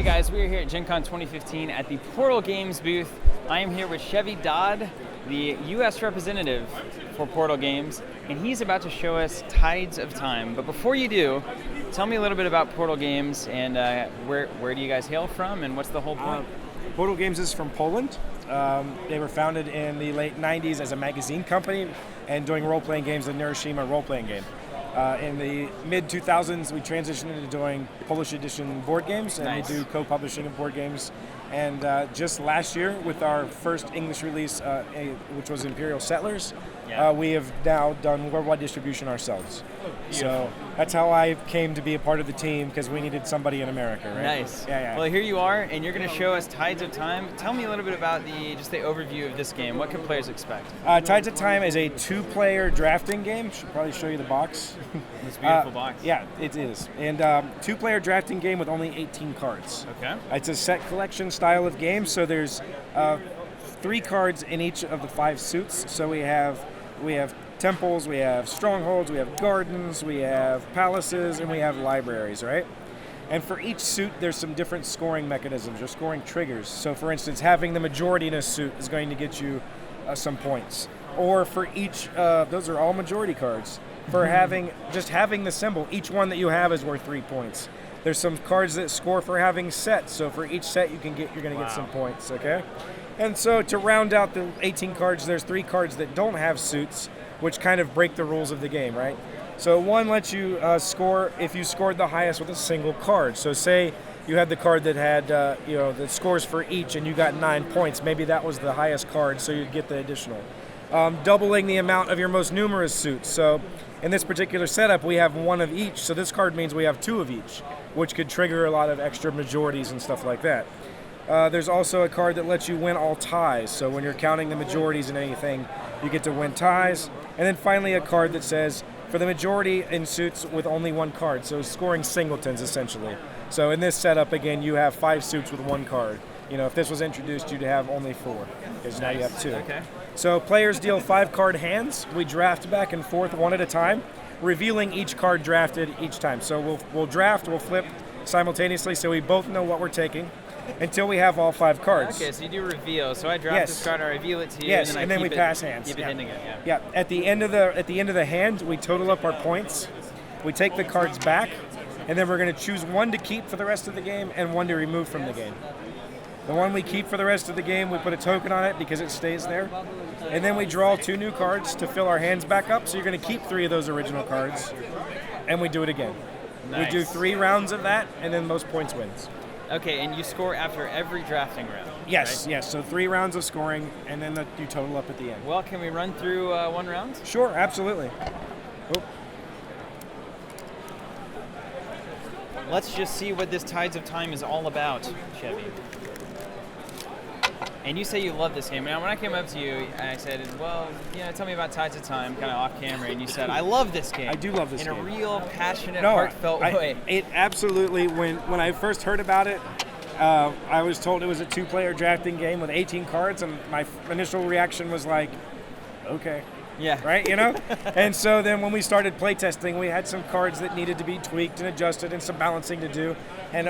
Hey guys, we are here at GenCon 2015 at the Portal Games booth. I am here with Chevy Dodd, the U.S. representative for Portal Games, and he's about to show us Tides of Time. But before you do, tell me a little bit about Portal Games and where do you guys hail from and what's the whole point? Portal Games is from Poland. They were founded in the late 90s as a magazine company and doing role-playing games, the Hiroshima role-playing game. In the mid-2000s, we transitioned into doing Polish edition board games, and Nice. we do co-publishing of board games. And just last year, with our first English release, which was Imperial Settlers, we have now done worldwide distribution ourselves. So that's how I came to be a part of the team, because we needed somebody in America, right? Nice. Yeah. Well, here you are, and you're going to show us Tides of Time. Tell me a little bit about the overview of this game. What can players expect? Tides of Time is a two-player drafting game. Should probably show you the box. This beautiful box. Yeah, it is. And two-player drafting game with only 18 cards. Okay. It's a set collection style of game, so there's 3 cards in each of the 5 suits. So we have temples, we have strongholds, we have gardens, we have palaces, and we have libraries, right? And for each suit, there's some different scoring mechanisms or scoring triggers. So for instance, having the majority in a suit is going to get you some points. Or for each, those are all majority cards. For having the symbol, each one that you have is worth 3 points. There's some cards that score for having sets. So for each set you're going to get some points, okay? And so to round out the 18 cards, there's 3 cards that don't have suits, which kind of break the rules of the game, right? So one lets you score if you scored the highest with a single card. So say you had the card that had, the scores for each, and you got 9 points. Maybe that was the highest card, so you'd get the additional. Doubling the amount of your most numerous suits. So in this particular setup, we have 1 of each. So this card means we have 2 of each, which could trigger a lot of extra majorities and stuff like that. There's also a card that lets you win all ties. So when you're counting the majorities in anything, you get to win ties. And then finally a card that says, for the majority in suits with only 1 card. So scoring singletons, essentially. So in this setup, again, you have 5 suits with 1 card. If this was introduced, you'd have only 4, because now you have 2. Okay. So players deal 5 card hands. We draft back and forth one at a time, revealing each card drafted each time. So we'll draft, we'll flip simultaneously, so we both know what we're taking, until we have all 5 cards. Okay, so you do reveal. So I draft this card, I reveal it to you, Yes, and then we pass hands. Keep it hitting it. Yeah. At the end of the hand, we total up our points. We take the cards back, and then we're going to choose 1 to keep for the rest of the game and 1 to remove from the game. The one we keep for the rest of the game, we put a token on it because it stays there. And then we draw 2 new cards to fill our hands back up. So you're going to keep 3 of those original cards, and we do it again. Nice. We do 3 rounds of that, and then most points wins. Okay, and you score after every drafting round. Yes, right? yes. So 3 rounds of scoring, and then you total up at the end. Well, can we run through 1 round? Sure, absolutely. Oh. Let's just see what this Tides of Time is all about, Chevy. And you say you love this game. Now, when I came up to you, I said, well, tell me about Tides of Time, kind of off camera, and you said, I love this game. I do love this game. In a real, passionate, heartfelt way. It absolutely, when I first heard about it, I was told it was a 2-player drafting game with 18 cards, and my initial reaction was like, okay. Yeah. Right, And so then when we started playtesting, we had some cards that needed to be tweaked and adjusted and some balancing to do, and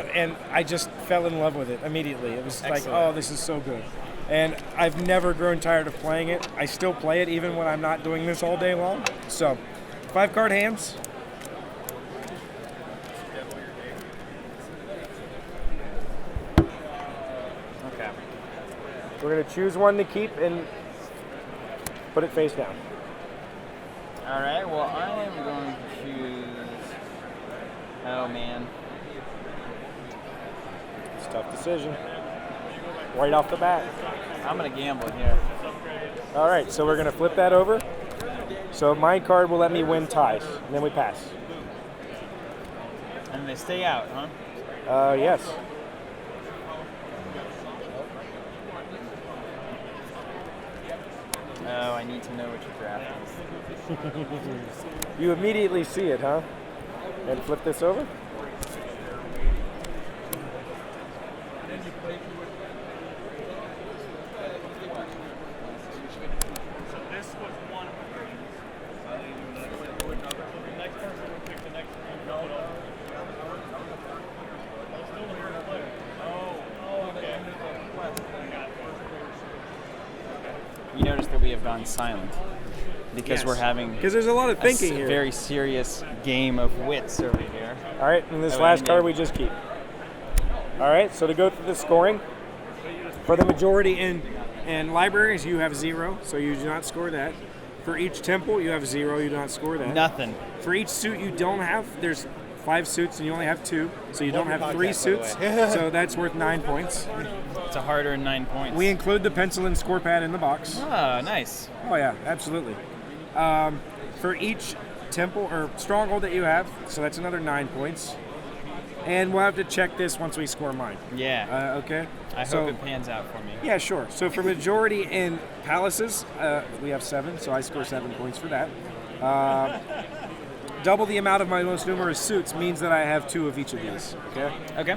I just fell in love with it immediately. It was Excellent. like, oh, this is so good. And I've never grown tired of playing it. I still play it even when I'm not doing this all day long. So, 5 card hands. Okay. We're going to choose 1 to keep and put it face down. All right, well, I am going to choose... Oh, man. It's a tough decision. Right off the bat. I'm going to gamble here. All right, so we're going to flip that over. So my card will let me win ties, and then we pass. And they stay out, huh? Yes. Oh, I need to know what you're drafting. You immediately see it, huh? And flip this over. you notice that we have gone silent because Yes. we're having Because there's a lot of thinking here. very serious game of wits over here. All right, and this Oh, last and card then- we just keep. All right, so to go through the scoring, for the majority in libraries, you have 0, so you do not score that. For each temple, you have 0, you do not score that. Nothing. For each suit you don't have, there's 5 suits and you only have 2, so you don't have 3 suits, so that's worth 9 points. It's a hard-earned 9 points. We include the pencil and score pad in the box. Ah, nice. Oh yeah, absolutely. For each temple or stronghold that you have, so that's another 9 points. And we'll have to check this once we score mine. Yeah. Okay? I So- hope it pans out for me. Yeah, sure. So for majority in palaces, we have 7, so I score 7 points for that. Double the amount of my most numerous suits means that I have 2 of each of these. Okay. Okay.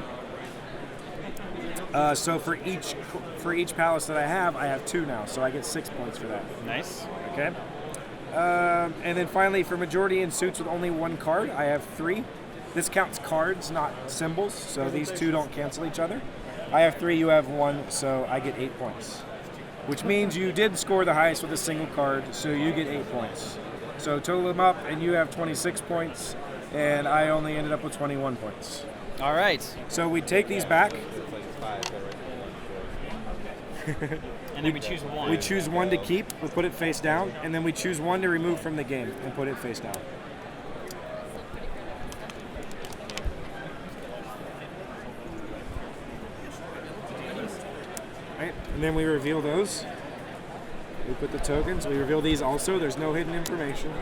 So for each palace that I have 2 now, so I get 6 points for that. Nice. Okay. And then finally, for majority in suits with only 1 card, I have 3. This counts cards, not symbols, so these 2 don't cancel each other. I have 3, you have 1, so I get 8 points. Which means you did score the highest with a single card, so you get 8 points. So total them up, and you have 26 points, and I only ended up with 21 points. All right. So we take these back, And then we choose one. we choose 1 to keep, we put it face down, and then we choose 1 to remove from the game and put it face down. Right, and then we reveal those. We put the tokens. We reveal these also. There's no hidden information.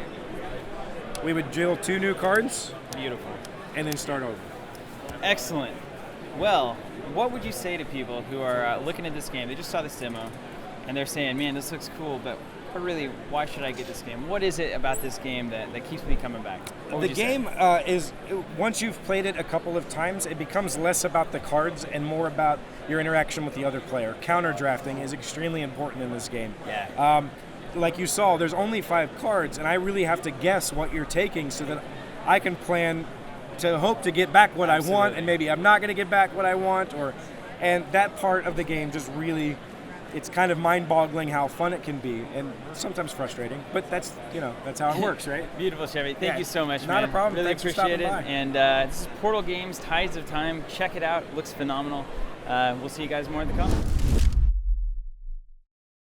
We would deal 2 new cards Beautiful. and then start over. Excellent. Well, what would you say to people who are looking at this game? They just saw this demo, and they're saying, "Man, this looks cool, but really, why should I get this game? What is it about this game that keeps me coming back?" What would The you say? game is, once you've played it a couple of times, it becomes less about the cards and more about your interaction with the other player. Counter drafting is extremely important in this game. Yeah. Like you saw, there's only 5 cards, and I really have to guess what you're taking so that I can plan to hope to get back what I want, Absolutely. and maybe I'm not going to get back what I want, and that part of the game just really, it's kind of mind-boggling how fun it can be, and sometimes frustrating, but that's how it works, right? Beautiful, Chevy. Thank Yeah, you so much, not man. a problem. Really Thanks for appreciate it. stopping by. And this is Portal Games, Tides of Time. Check it out. It looks phenomenal. We'll see you guys more at the con.